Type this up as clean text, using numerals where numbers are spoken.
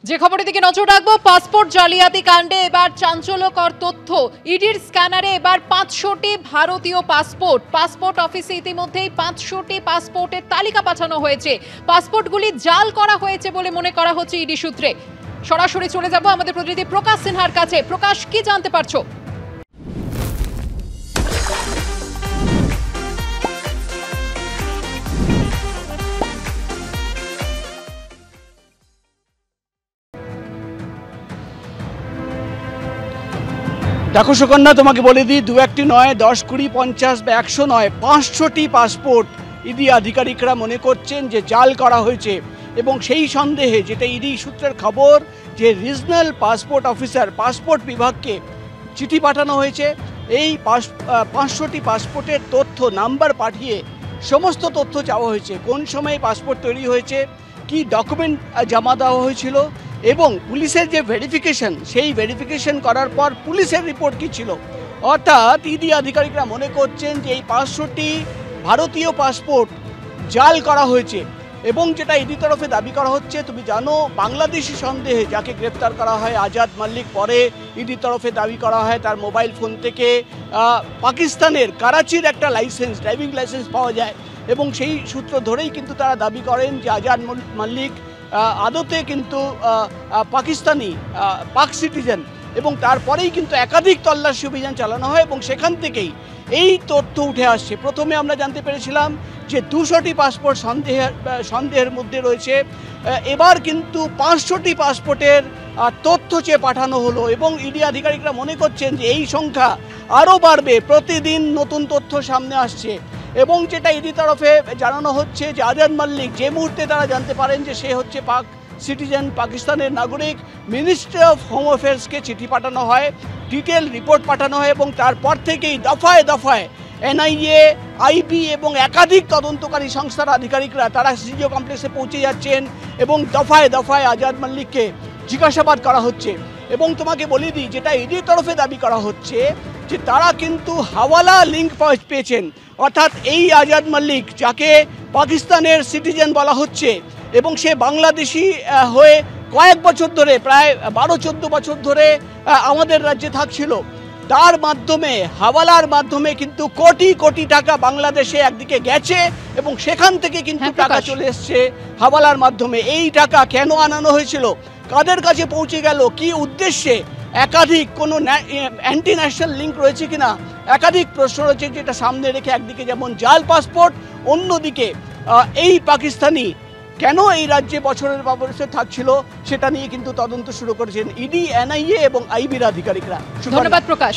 যে খবরের দিকে নজর রাখবো, পাসপোর্ট জালিয়াতি কাণ্ডে এবার চাঞ্চল্যকর তথ্য। ইডির স্ক্যানারে এবার 500টি ভারতীয় পাসপোর্ট অফিসে ইতিমধ্যেই 500টি পাসপোর্টের তালিকা পাঠানো হয়েছে। পাসপোর্টগুলি জাল করা হয়েছে বলে মনে করা হচ্ছে ইডি সূত্রে। সরাসরি চলে যাব আমাদের প্রতিনিধি প্রকাশ সিনহার কাছে। প্রকাশ, কি জানতে পারছো? দেখো সুকন্যা, তোমাকে বলে দিই, দু একটি নয়, 10, 20, 50 বা 100 নয়, 500টি পাসপোর্ট ইডি আধিকারিকরা মনে করছেন যে জাল করা হয়েছে। এবং সেই সন্দেহে, যেটা ইডি সূত্রের খবর, যে রিজনাল পাসপোর্ট অফিসার, পাসপোর্ট বিভাগকে চিঠি পাঠানো হয়েছে। এই 500টি পাসপোর্টের তথ্য নাম্বার পাঠিয়ে সমস্ত তথ্য চাওয়া হয়েছে। কোন সময়ে পাসপোর্ট তৈরি হয়েছে, কি ডকুমেন্ট জমা দেওয়া হয়েছিল, এবং পুলিশের যে ভেরিফিকেশন, সেই ভেরিফিকেশন করার পর পুলিশের রিপোর্ট কী ছিল। অর্থাৎ ইডি আধিকারিকরা মনে করছেন যে এই 500টি ভারতীয় পাসপোর্ট জাল করা হয়েছে। এবং যেটা ইডি তরফে দাবি করা হচ্ছে, তুমি জানো, বাংলাদেশি সন্দেহে যাকে গ্রেপ্তার করা হয় আজাদ মাল্লিক, পরে ইডি তরফে দাবি করা হয় তার মোবাইল ফোন থেকে পাকিস্তানের করাচির একটা ড্রাইভিং লাইসেন্স পাওয়া যায়। এবং সেই সূত্র ধরেই কিন্তু তারা দাবি করেন যে আজাদ মাল্লিক আদতে কিন্তু পাকিস্তানি, পাক সিটিজেন। এবং তারপরেই কিন্তু একাধিক তল্লাশি অভিযান চালানো হয় এবং সেখান থেকেই এই তথ্য উঠে আসছে। প্রথমে আমরা জানতে পেরেছিলাম যে 200টি পাসপোর্ট সন্দেহের মধ্যে রয়েছে। এবার কিন্তু 500টি পাসপোর্টের তথ্য চেয়ে পাঠানো হলো এবং ইডি আধিকারিকরা মনে করছেন যে এই সংখ্যা আরও বাড়বে। প্রতিদিন নতুন তথ্য সামনে আসছে। এবং যেটা ইডি তরফে জানানো হচ্ছে যে আজাদ মাল্লিক, যে মুহূর্তে তারা জানতে পারেন যে সে হচ্ছে পাক সিটিজেন, পাকিস্তানের নাগরিক, মিনিস্ট্রি অফ হোম অ্যাফেয়ার্সকে চিঠি পাঠানো হয়, ডিটেল রিপোর্ট পাঠানো হয় এবং তারপর থেকেই দফায় দফায় এনআইএ, আইবি এবং একাধিক তদন্তকারী সংস্থার আধিকারিকরা তারা সিজিও কমপ্লেক্সে পৌঁছে যাচ্ছেন এবং দফায় দফায় আজাদ মাল্লিককে জিজ্ঞাসাবাদ করা হচ্ছে। এবং তোমাকে বলে দিই, যেটা ইডির তরফে দাবি করা হচ্ছে যে তারা কিন্তু হাওয়ালা লিঙ্ক পেয়েছেন। অর্থাৎ এই আজাদ মাল্লিক, যাকে পাকিস্তানের সিটিজেন বলা হচ্ছে এবং সে বাংলাদেশি হয়ে কয়েক বছর ধরে, প্রায় 12-14 বছর ধরে আমাদের রাজ্যে থাকছিল, তার মাধ্যমে, হাওয়ালার মাধ্যমে কিন্তু কোটি কোটি টাকা বাংলাদেশে একদিকে গেছে এবং সেখান থেকে কিন্তু টাকা চলে এসছে হাওয়ালার মাধ্যমে। এই টাকা কেন আনানো হয়েছিল, কাদের কাছে পৌঁছে গেল, কি উদ্দেশ্যে, একাধিক কোনো অ্যান্টি ন্যাশনাল লিঙ্ক রয়েছে কিনা, একাধিক প্রশ্ন রয়েছে, যেটা সামনে রেখে একদিকে যেমন জাল পাসপোর্ট, অন্যদিকে এই পাকিস্তানি কেন এই রাজ্যে বছরের পর বছর থাকছিল, সেটা নিয়ে কিন্তু তদন্ত শুরু করেছেন ইডি, এনআইএ এবং আইবির আধিকারিকরা। ধন্যবাদ প্রকাশ।